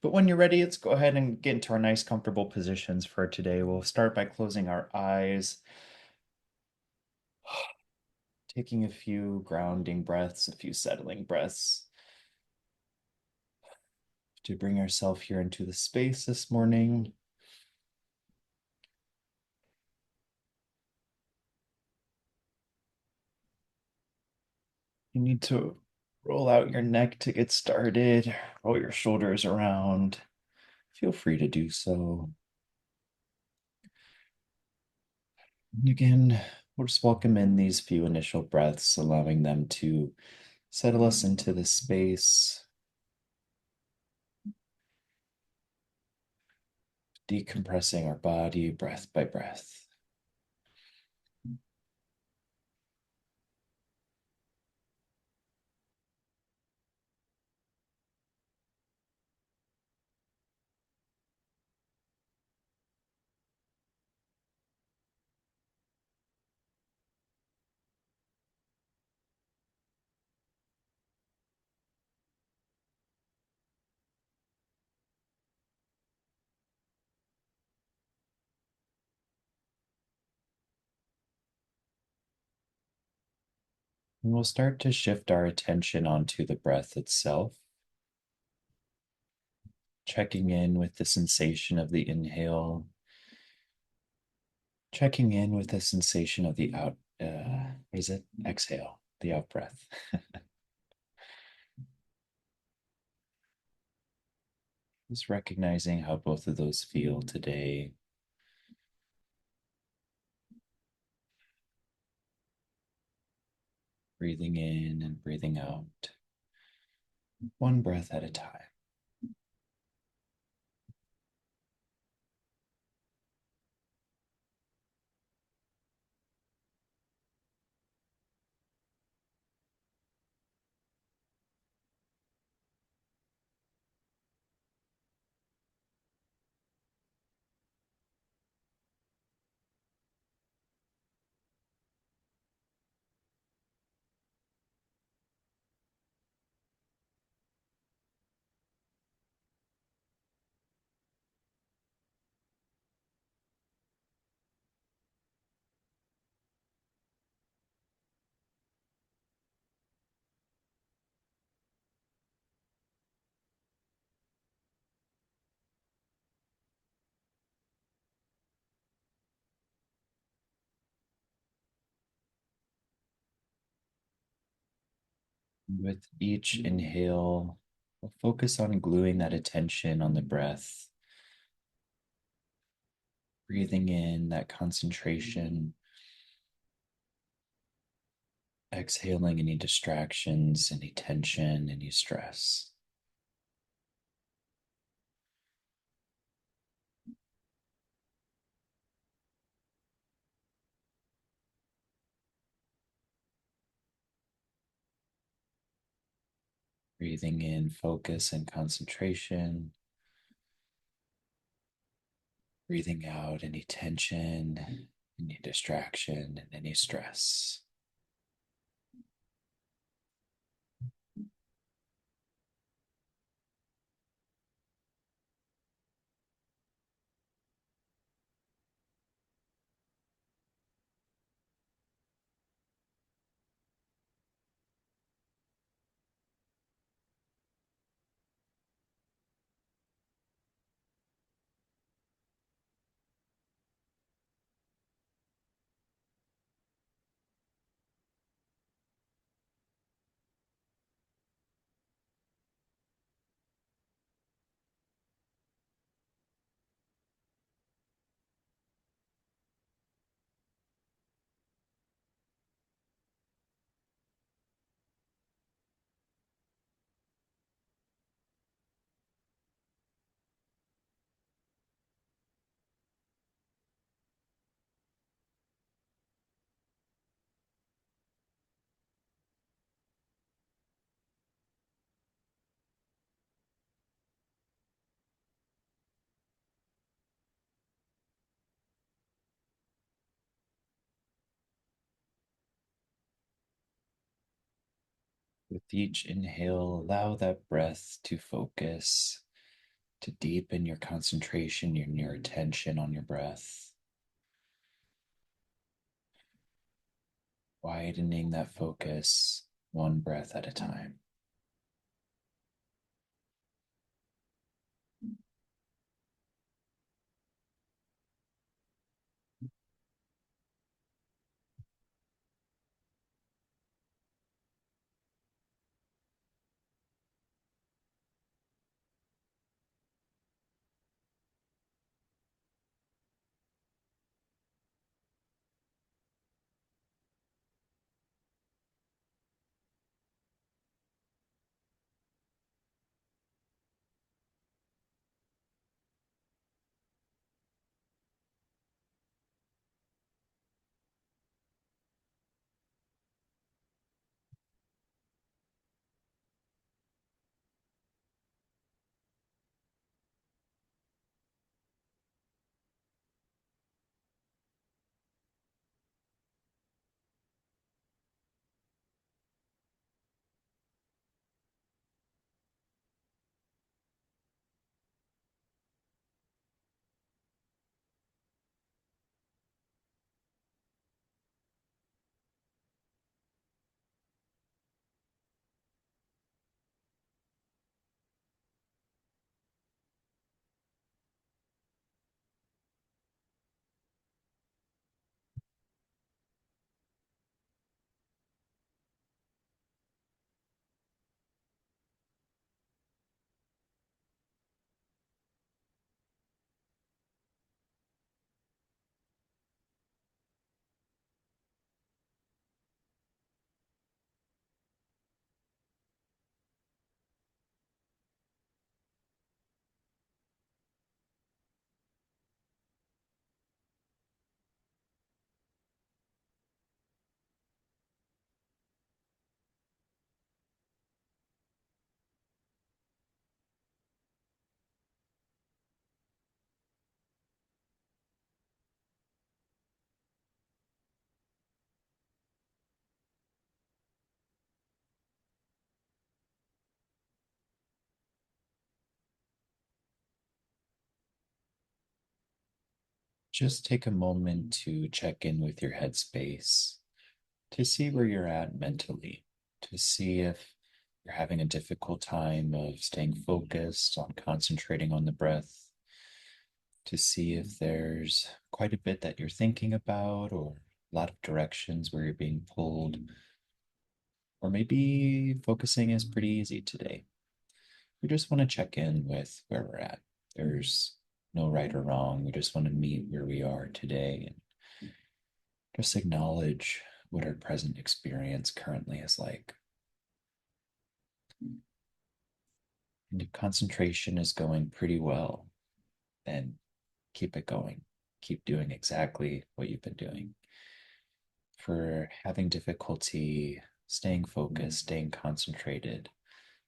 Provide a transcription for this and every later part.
But when you're ready, let's go ahead and get into our nice, comfortable positions for today. We'll start by closing our eyes, taking a few grounding breaths, a few settling breaths to bring ourselves here into the space this morning. You need to roll out your neck to get started, roll your shoulders around. Feel free to do so. And again, we'll just welcome in these few initial breaths, allowing them to settle us into the space, decompressing our body breath by breath. And we'll start to shift our attention onto the breath itself, checking in with the sensation of the inhale, checking in with the sensation of the what is it? Exhale, the out breath. Just recognizing how both of those feel today. Breathing in and breathing out, one breath at a time. With each inhale, we'll focus on gluing that attention on the breath, breathing in that concentration, exhaling any distractions, any tension, any stress. Breathing in focus and concentration, breathing out any tension, any distraction, and any stress. With each inhale, allow that breath to focus, to deepen your concentration, your attention on your breath, widening that focus one breath at a time. Just take a moment to check in with your headspace, to see where you're at mentally, to see if you're having a difficult time of staying focused on concentrating on the breath, to see if there's quite a bit that you're thinking about or a lot of directions where you're being pulled, or maybe focusing is pretty easy today. We just want to check in with where we're at. There's no right or wrong. We just want to meet where we are today and just acknowledge what our present experience currently is like. And if concentration is going pretty well, then keep it going. Keep doing exactly what you've been doing. For having difficulty staying focused, staying concentrated,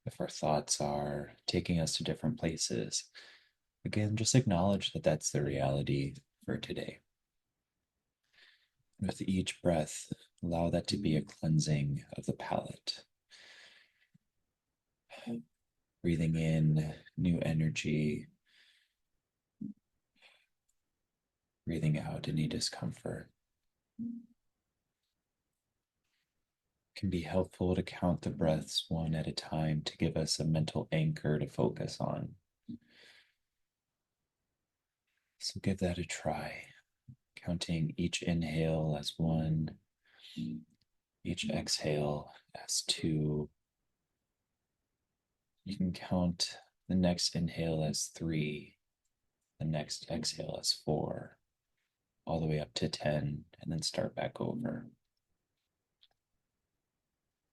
if our thoughts are taking us to different places, again, just acknowledge that that's the reality for today. With each breath, allow that to be a cleansing of the palate. Breathing in new energy, breathing out any discomfort. It can be helpful to count the breaths one at a time to give us a mental anchor to focus on. So give that a try, counting each inhale as one, each exhale as two. You can count the next inhale as three, the next exhale as four, all the way up to 10, and then start back over.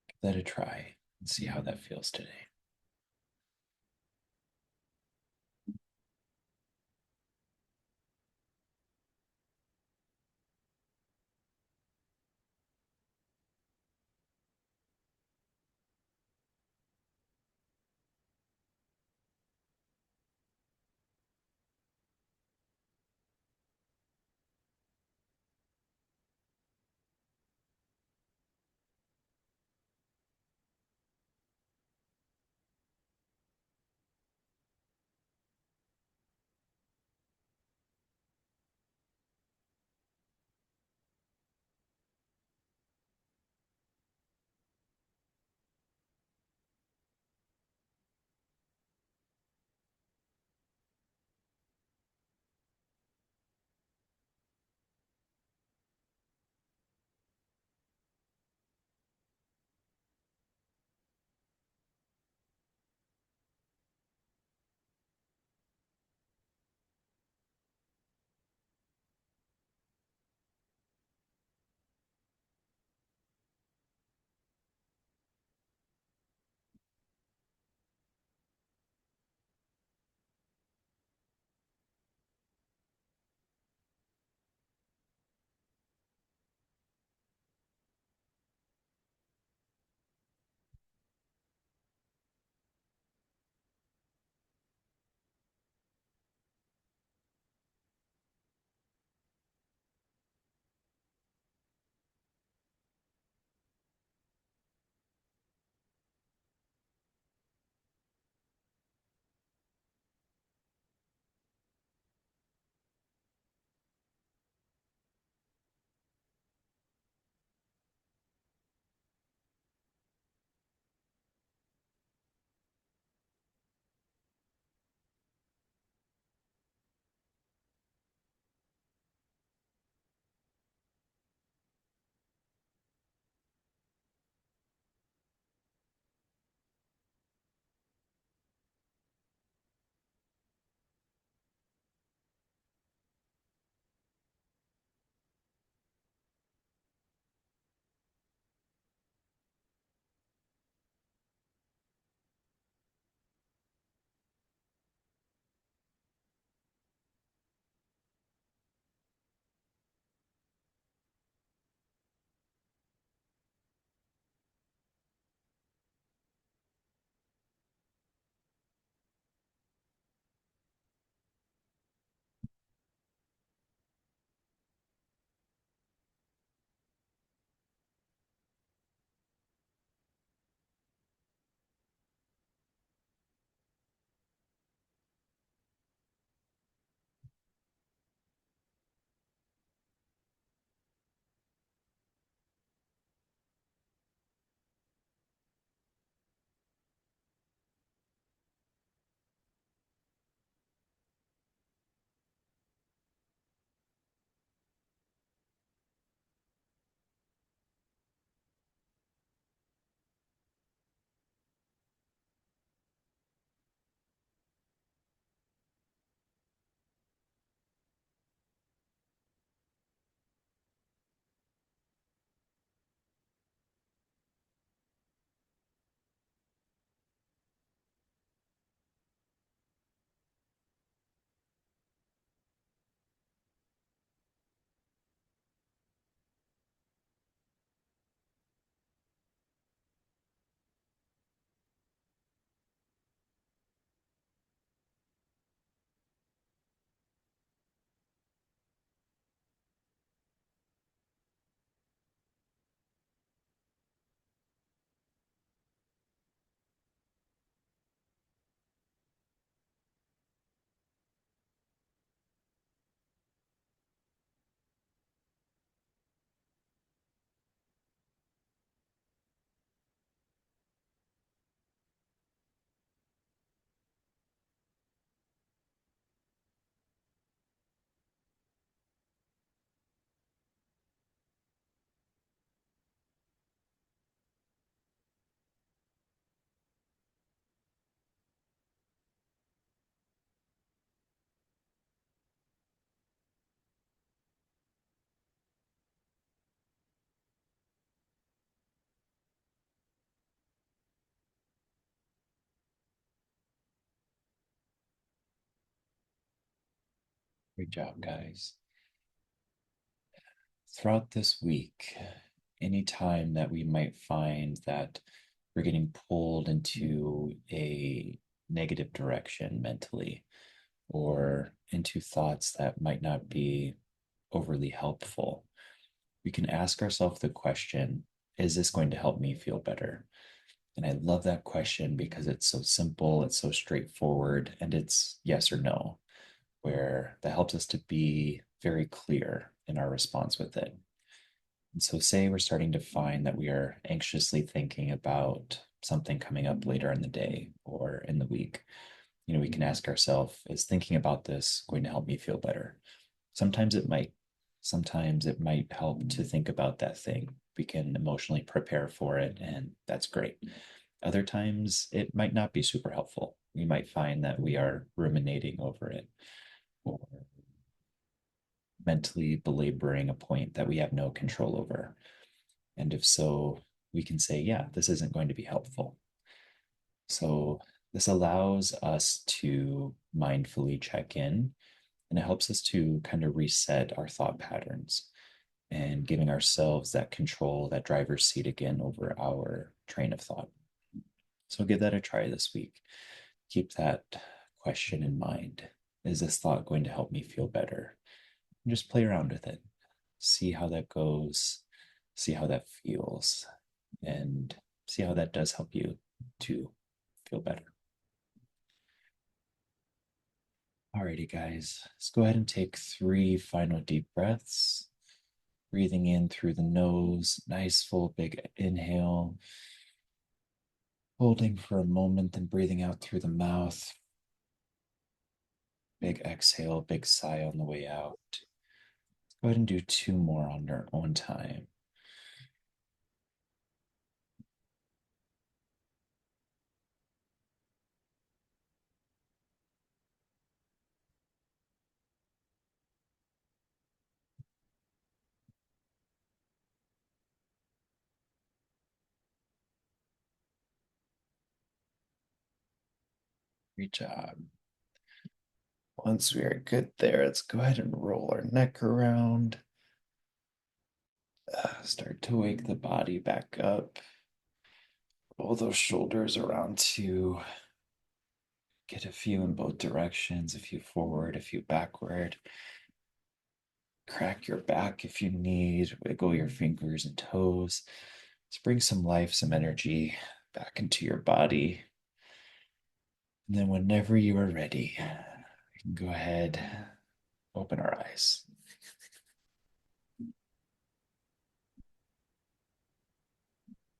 Give that a try and see how that feels today. Great job, guys. Throughout this week, any time that we might find that we're getting pulled into a negative direction mentally or into thoughts that might not be overly helpful, we can ask ourselves the question, is this going to help me feel better? And I love that question because it's so simple, it's so straightforward, and it's yes or no, where that helps us to be very clear in our response with it. And so, say we're starting to find that we are anxiously thinking about something coming up later in the day or in the week. We can ask ourselves, is thinking about this going to help me feel better? Sometimes it might. Sometimes it might help to think about that thing. We can emotionally prepare for it, and that's great. Other times, it might not be super helpful. We might find that we are ruminating over it or mentally belaboring a point that we have no control over. And if so, we can say, yeah, this isn't going to be helpful. So, this allows us to mindfully check in and it helps us to kind of reset our thought patterns and giving ourselves that control, that driver's seat again over our train of thought. So give that a try this week. Keep that question in mind. Is this thought going to help me feel better? And just play around with it. See how that goes. See how that feels. And see how that does help you to feel better. Alrighty, guys, let's go ahead and take 3 final deep breaths. Breathing in through the nose, nice full big inhale. Holding for a moment, then breathing out through the mouth. Big exhale, big sigh on the way out. Go ahead and do 2 more on your own time. Great job. Once we are good there, let's go ahead and roll our neck around. Start to wake the body back up. Roll those shoulders around to get a few in both directions, a few forward, a few backward. Crack your back if you need, wiggle your fingers and toes. Let's bring some life, some energy back into your body. And then, whenever you are ready, we can go ahead, open our eyes.